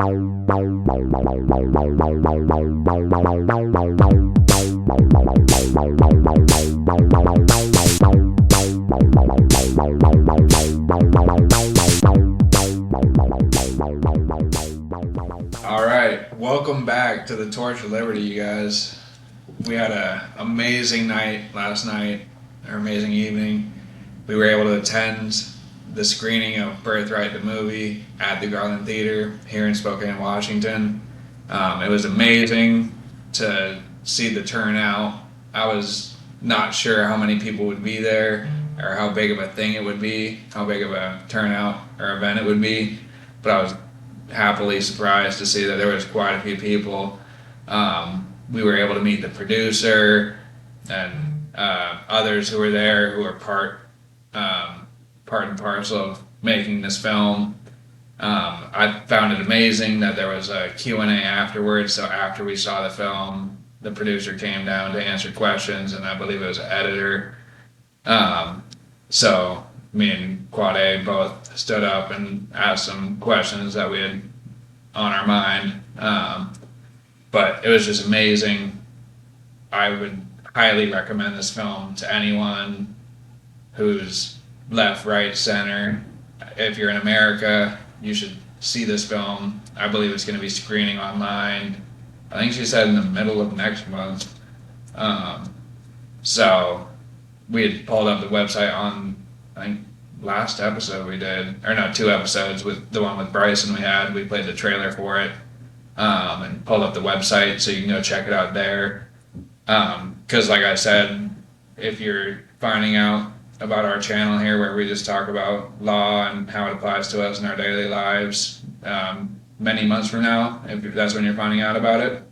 All right, welcome back to the Torch of Liberty, you guys. We had an amazing night last night, or amazing evening. We were able to attend the screening of BirthRight, the movie, at the Garland Theater here in Spokane, Washington. It was amazing to see the turnout. I was not sure how many people would be there or how big of a thing it would be, how big of a turnout or event it would be, but I was happily surprised to see that there was quite a few people. We were able to meet the producer and others who were there who were part and parcel of making this film. I found it amazing that there was a Q&A afterwards. So after we saw the film, the producer came down to answer questions, and I believe it was an editor. So me and Quade both stood up and asked some questions that we had on our mind. But it was just amazing. I would highly recommend this film to anyone who's left, right, center. If you're in America, you should see this film. I believe it's going to be screening online. I think she said in the middle of next month. So we had pulled up the website on, I think, last episode we did, or no, 2 episodes with the one with Bryson we played the trailer for it, and pulled up the website so you can go check it out there. Because like I said, if you're finding out about our channel here where we just talk about law and how it applies to us in our daily lives, many months from now, if that's when you're finding out about it,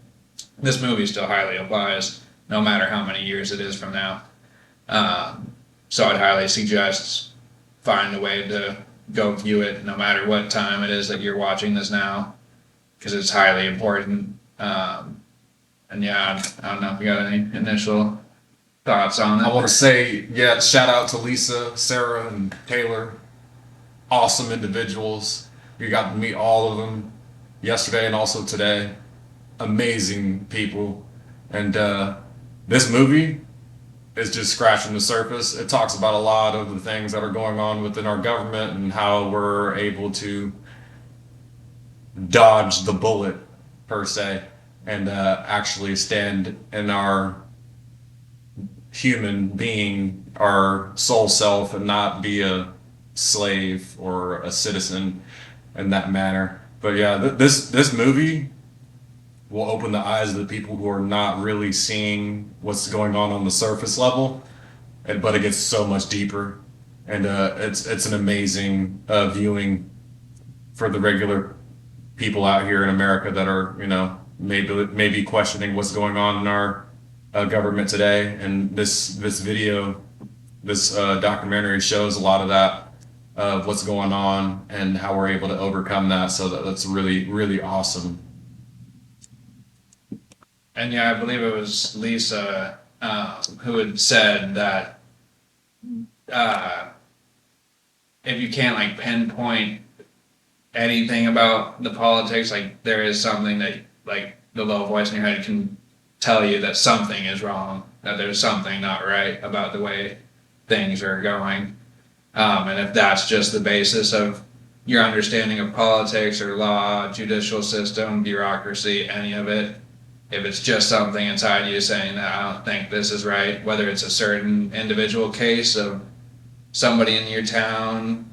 this movie still highly applies no matter how many years it is from now. So I'd highly suggest find a way to go view it no matter what time it is that you're watching this now, because it's highly important. And yeah, I don't know if you got any initial thoughts on it. I want to say, yeah, shout out to Lisa, Sarah, and Taylor. Awesome individuals. We got to meet all of them yesterday and also today. Amazing people. And this movie is just scratching the surface. It talks about a lot of the things that are going on within our government and how we're able to dodge the bullet, per se, and actually stand in our human being, our soul self, and not be a slave or a citizen in that manner. But yeah, this movie will open the eyes of the people who are not really seeing what's going on the surface level, but it gets so much deeper, and it's an amazing viewing for the regular people out here in America that are, maybe questioning what's going on in our government today. And this documentary shows a lot of that, of what's going on and how we're able to overcome that. So that's really, really awesome. And yeah, I believe it was Lisa who had said that if you can't pinpoint anything about the politics, there is something that the low voice in your head can tell you that something is wrong, that there's something not right about the way things are going. And if that's just the basis of your understanding of politics or law, judicial system, bureaucracy, any of it, if it's just something inside you saying that I don't think this is right, whether it's a certain individual case of somebody in your town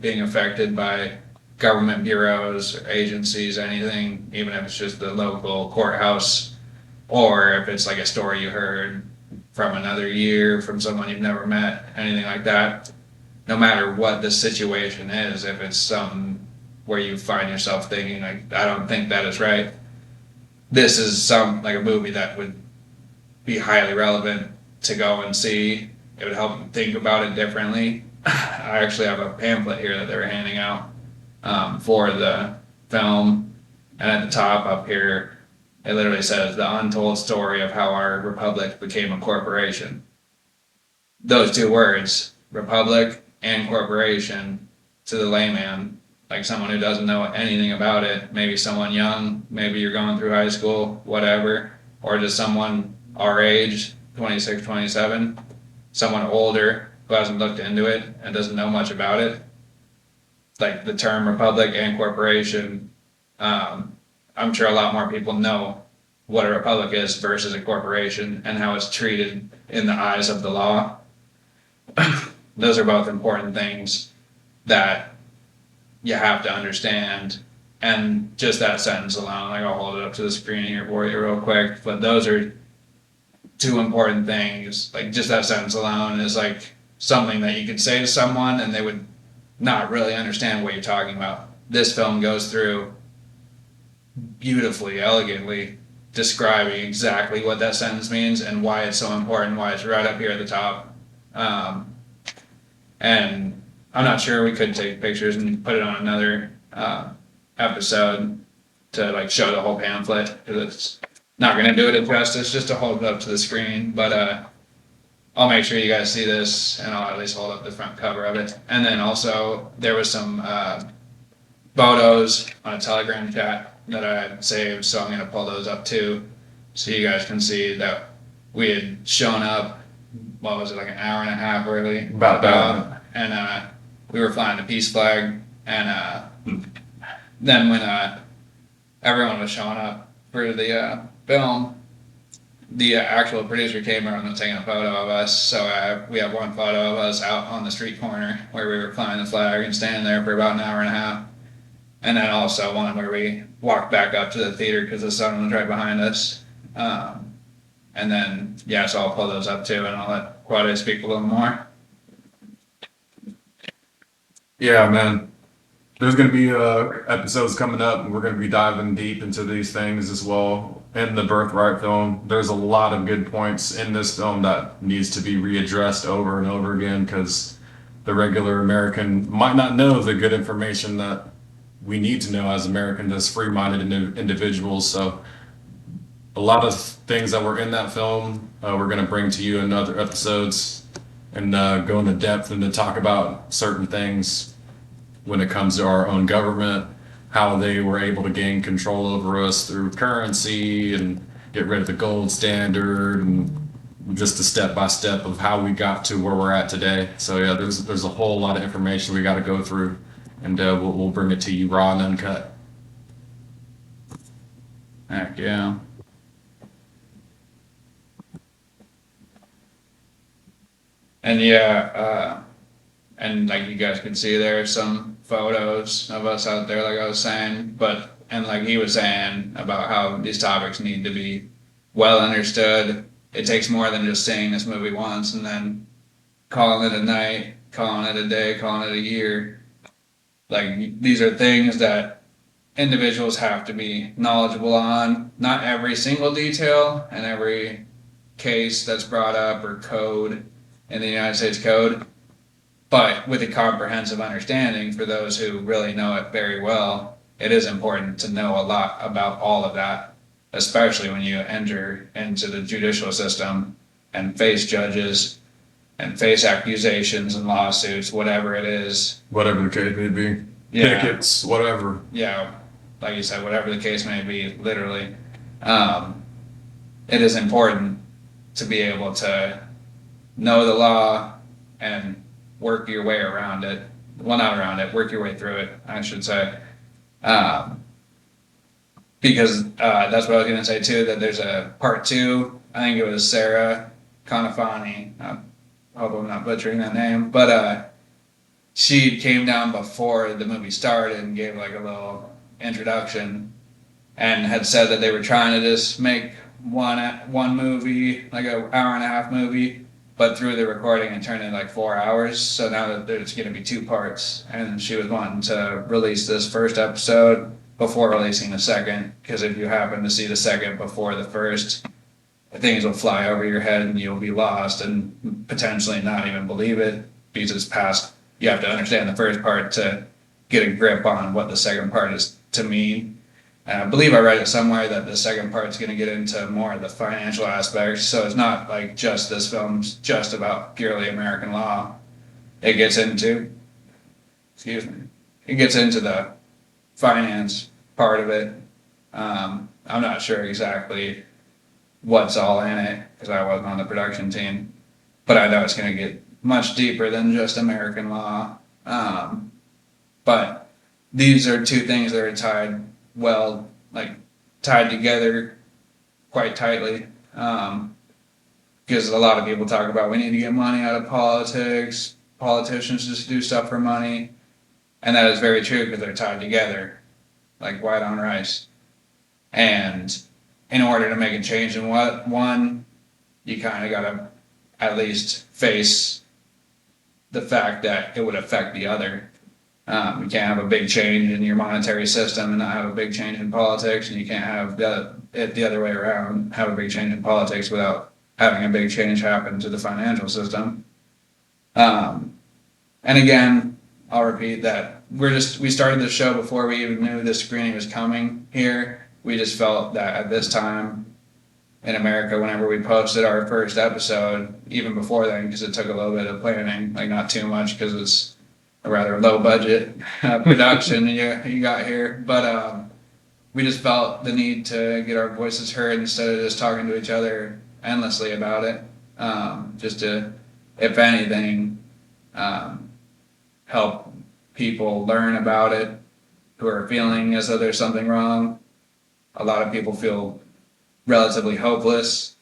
being affected by government bureaus or agencies, anything, even if it's just the local courthouse, or if it's a story you heard from another year from someone you've never met, anything like that, no matter what the situation is, if it's something where you find yourself thinking, I don't think that is right, this is a movie that would be highly relevant to go and see. It would help you think about it differently. I actually have a pamphlet here that they were handing out for the film, and at the top up here, it literally says, "The untold story of how our republic became a corporation." Those 2 words, republic and corporation, to the layman, like someone who doesn't know anything about it, maybe someone young, maybe you're going through high school, whatever, or just someone our age, 26, 27, someone older who hasn't looked into it and doesn't know much about it, like the term republic and corporation, I'm sure a lot more people know what a republic is versus a corporation and how it's treated in the eyes of the law. Those are both important things that you have to understand. And just that sentence alone, like I'll hold it up to the screen here for you real quick, but those are two important things. Like just that sentence alone is like something that you could say to someone and they would not really understand what you're talking about. This film goes through beautifully, elegantly describing exactly what that sentence means and why it's so important, why it's right up here at the top. And I'm not sure, we could take pictures and put it on another episode to like show the whole pamphlet because it's not going to do it justice just to hold it up to the screen. But I'll make sure you guys see this and I'll at least hold up the front cover of it. And then also there was some photos on a Telegram chat that I had saved, so I'm going to pull those up too so you guys can see that we had shown up, what was it, like an hour and a half early? About that. And we were flying the peace flag, and then when everyone was showing up for the film, the actual producer came around and was taking a photo of us. So we have one photo of us out on the street corner where we were flying the flag and standing there for about an hour and a half. And then also one where we walked back up to the theater because the sun was right behind us. And then, yeah, so I'll pull those up too and I'll let Quade speak a little more. Yeah, man. There's going to be episodes coming up, and we're going to be diving deep into these things as well. In the BirthRight film, there's a lot of good points in this film that needs to be readdressed over and over again because the regular American might not know the good information that we need to know as Americans, as free-minded individuals. So a lot of things that were in that film, we're going to bring to you in other episodes and go into depth and to talk about certain things when it comes to our own government, how they were able to gain control over us through currency and get rid of the gold standard, and just a step by step of how we got to where we're at today. So yeah, there's a whole lot of information we got to go through, and we'll bring it to you raw and uncut. Heck yeah. And yeah, and like you guys can see there are some photos of us out there, like I was saying, and like he was saying about how these topics need to be well understood. It takes more than just seeing this movie once and then calling it a night, calling it a day, calling it a year. Like these are things that individuals have to be knowledgeable on. Not every single detail and every case that's brought up or code in the United States Code, but with a comprehensive understanding for those who really know it very well, it is important to know a lot about all of that, especially when you enter into the judicial system and face judges and face accusations and lawsuits, whatever it is. Whatever the case may be. Yeah. Tickets, whatever. Yeah, like you said, whatever the case may be, literally. It is important to be able to know the law and work your way around it. Well, not around it, work your way through it, I should say. Because that's what I was going to say too, that there's a part 2. I think it was Sarah Conifani. I hope I'm not butchering that name. But she came down before the movie started and gave like a little introduction and had said that they were trying to just make one movie, like an hour and a half movie, but through the recording and turned it like 4 hours. So now that there's going to be 2 parts, and she was wanting to release this first episode before releasing the second, because if you happen to see the second before the first, things will fly over your head and you'll be lost and potentially not even believe it because it's past. You have to understand the first part to get a grip on what the second part is to mean. And I believe I read it somewhere that the second part's going to get into more of the financial aspects. So it's not like just this film's just about purely American law. It gets into, excuse me, it gets into the finance part of it. I'm not sure exactly what's all in it because I wasn't on the production team, but I know it's going to get much deeper than just American law. But these are two things that are tied together quite tightly. Because a lot of people talk about we need to get money out of politics, politicians just do stuff for money, and that is very true because they're tied together, like white on rice. And in order to make a change in one, you kind of got to at least face the fact that it would affect the other. You can't have a big change in your monetary system and not have a big change in politics, and you can't have it the other way around, have a big change in politics without having a big change happen to the financial system. And again, I'll repeat that we started the show before we even knew this screening was coming here. We just felt that at this time in America, whenever we posted our first episode, even before then, because it took a little bit of planning, like not too much because it's a rather low budget production you got here, but we just felt the need to get our voices heard instead of just talking to each other endlessly about it. Just to, if anything, help people learn about it who are feeling as though there's something wrong. A lot of people feel relatively hopeless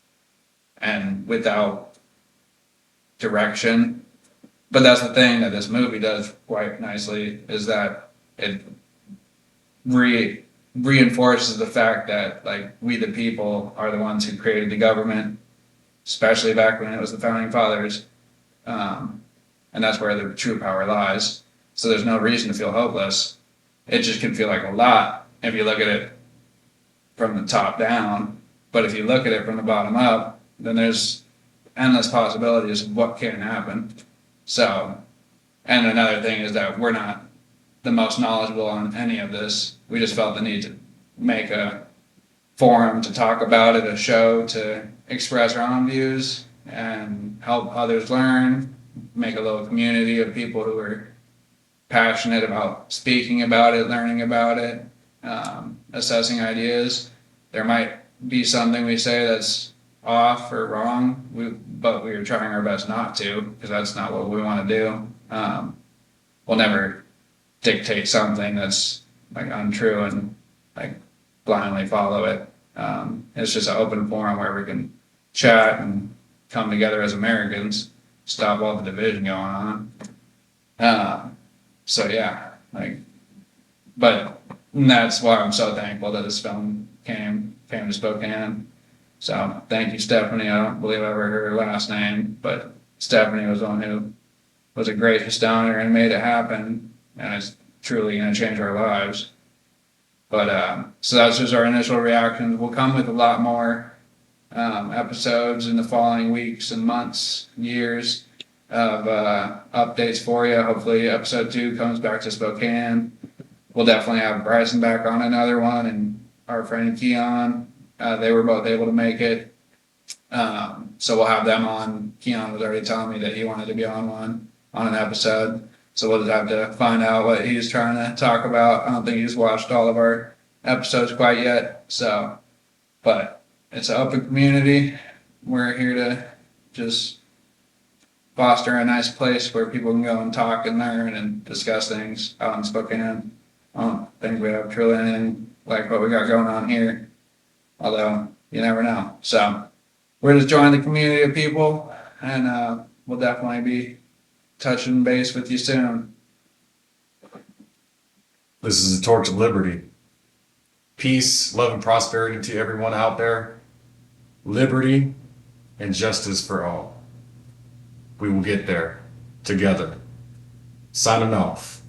and without direction. But that's the thing that this movie does quite nicely, is that it reinforces the fact that like we the people are the ones who created the government, especially back when it was the founding fathers, and that's where the true power lies. So there's no reason to feel hopeless. It just can feel like a lot if you look at it from the top down, but if you look at it from the bottom up, then there's endless possibilities of what can happen. So, and another thing is that we're not the most knowledgeable on any of this. We just felt the need to make a forum to talk about it, a show to express our own views and help others learn, make a little community of people who are passionate about speaking about it, learning about it, assessing ideas. There might be something we say that's off or wrong, but we are trying our best not to, because that's not what we want to do. We'll never dictate something that's like untrue and like blindly follow it. It's just an open forum where we can chat and come together as Americans, stop all the division going on. So yeah, but that's why I'm so thankful that this film came to Spokane. So thank you, Stephanie. I don't believe I ever heard her last name, but Stephanie was one who was a gracious donor and made it happen, and it's truly going to change our lives. But so that's just our initial reactions. We'll come with a lot more episodes in the following weeks and months, years of updates for you. Hopefully episode 2 comes back to Spokane. We'll definitely have Bryson back on another one, and our friend Keon. They were both able to make it. So we'll have them on. Keon was already telling me that he wanted to be on an episode. So we'll just have to find out what he's trying to talk about. I don't think he's watched all of our episodes quite yet. So, but it's an open community. We're here to just foster a nice place where people can go and talk and learn and discuss things out in Spokane. I don't think we have truly anything like what we got going on here, although you never know. So we're just joining the community of people, and we'll definitely be touching base with you soon. This is the Torch of Liberty. Peace, love, and prosperity to everyone out there. Liberty and justice for all. We will get there together. Signing off.